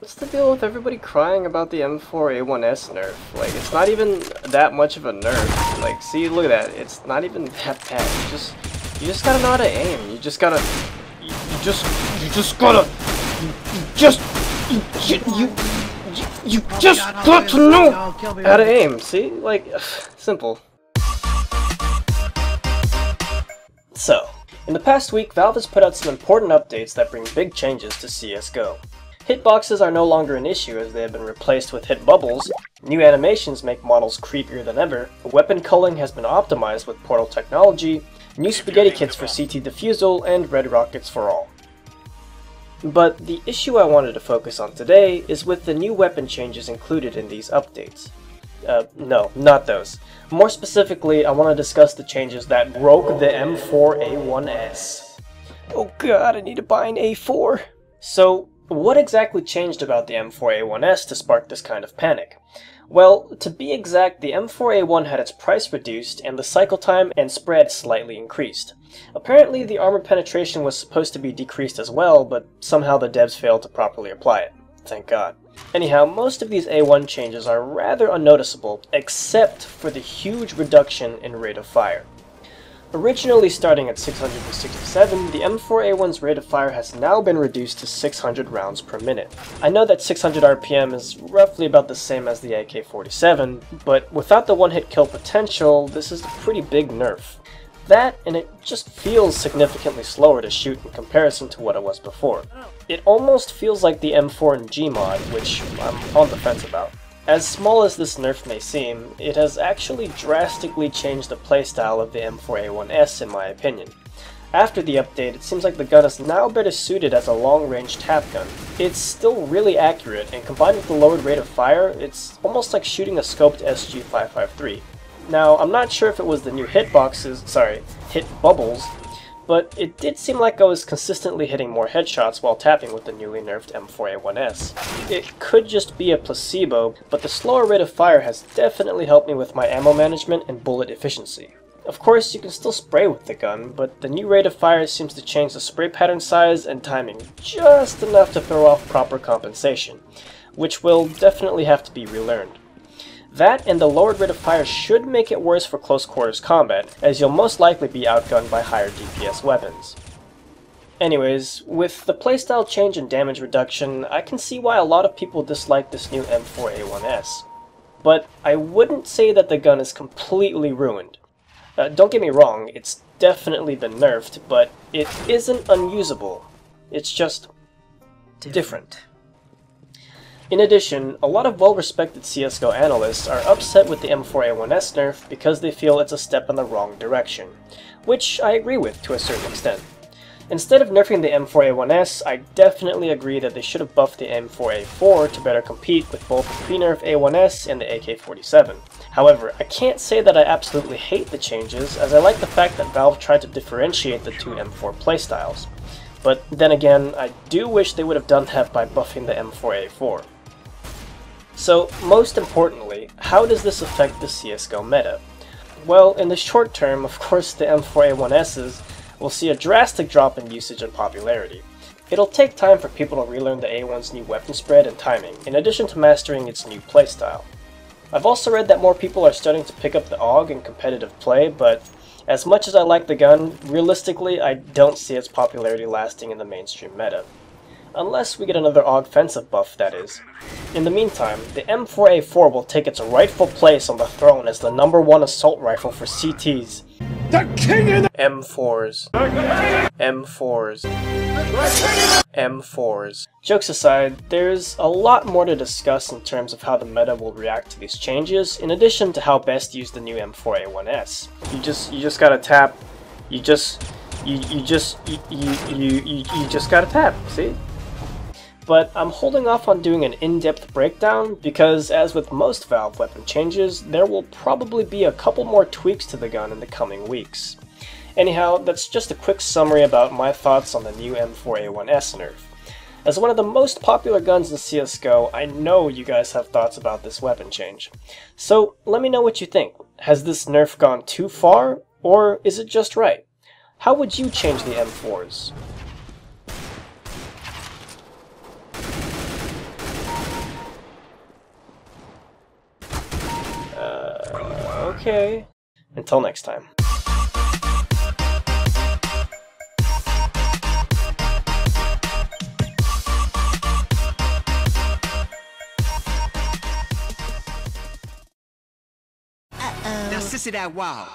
What's the deal with everybody crying about the M4A1S nerf? Like, it's not even that much of a nerf. Like, see, look at that. It's not even that bad. You just gotta know how to aim. You just gotta got to know how to aim. See, like, simple. So, in the past week, Valve has put out some important updates that bring big changes to CSGO. Hitboxes are no longer an issue as they have been replaced with hit bubbles, new animations make models creepier than ever, weapon culling has been optimized with Portal technology, new spaghetti kits for CT defusal, and red rockets for all. But the issue I wanted to focus on today is with the new weapon changes included in these updates. No, not those. More specifically, I want to discuss the changes that broke the M4A1S. Oh god, I need to buy an A4! So, what exactly changed about the M4A1S to spark this kind of panic? Well, to be exact, the M4A1 had its price reduced and the cycle time and spread slightly increased. Apparently, the armor penetration was supposed to be decreased as well, but somehow the devs failed to properly apply it. Thank God. Anyhow, most of these A1 changes are rather unnoticeable, except for the huge reduction in rate of fire. Originally starting at 667, the M4A1's rate of fire has now been reduced to 600 rounds per minute. I know that 600 RPM is roughly about the same as the AK-47, but without the one-hit kill potential, this is a pretty big nerf. That, and it just feels significantly slower to shoot in comparison to what it was before. It almost feels like the M4 in Gmod, which I'm on the fence about. As small as this nerf may seem, it has actually drastically changed the playstyle of the M4A1S in my opinion. After the update, it seems like the gun is now better suited as a long-range tap gun. It's still really accurate, and combined with the lowered rate of fire, it's almost like shooting a scoped SG-553. Now, I'm not sure if it was the new hit bubbles, but it did seem like I was consistently hitting more headshots while tapping with the newly nerfed M4A1S. It could just be a placebo, but the slower rate of fire has definitely helped me with my ammo management and bullet efficiency. Of course, you can still spray with the gun, but the new rate of fire seems to change the spray pattern size and timing just enough to throw off proper compensation, which will definitely have to be relearned. That and the lowered rate of fire should make it worse for close quarters combat, as you'll most likely be outgunned by higher DPS weapons. Anyways, with the playstyle change and damage reduction, I can see why a lot of people dislike this new M4A1S. But I wouldn't say that the gun is completely ruined. Don't get me wrong, it's definitely been nerfed, but it isn't unusable. It's just different. In addition, a lot of well-respected CSGO analysts are upset with the M4A1S nerf because they feel it's a step in the wrong direction, which I agree with to a certain extent. Instead of nerfing the M4A1S, I definitely agree that they should have buffed the M4A4 to better compete with both the pre-nerf A1S and the AK-47. However, I can't say that I absolutely hate the changes, as I like the fact that Valve tried to differentiate the two M4 playstyles. But then again, I do wish they would have done that by buffing the M4A4. So, most importantly, how does this affect the CSGO meta? Well, in the short term, of course the M4A1Ss will see a drastic drop in usage and popularity. It'll take time for people to relearn the A1's new weapon spread and timing, in addition to mastering its new playstyle. I've also read that more people are starting to pick up the AUG in competitive play, but as much as I like the gun, realistically I don't see its popularity lasting in the mainstream meta. Unless we get another AUG-fensive buff, that is. In the meantime, the M4A4 will take its rightful place on the throne as the #1 assault rifle for CTs. The king of the M4s. M4s. M4s. Jokes aside, there's a lot more to discuss in terms of how the meta will react to these changes, in addition to how best use the new M4A1S. You just gotta tap. You just gotta tap, see? But I'm holding off on doing an in-depth breakdown because, as with most Valve weapon changes, there will probably be a couple more tweaks to the gun in the coming weeks. Anyhow, that's just a quick summary about my thoughts on the new M4A1S nerf. As one of the most popular guns in CSGO, I know you guys have thoughts about this weapon change. So let me know what you think. Has this nerf gone too far, or is it just right? How would you change the M4s? Okay. Until next time. Now, sissy that wow.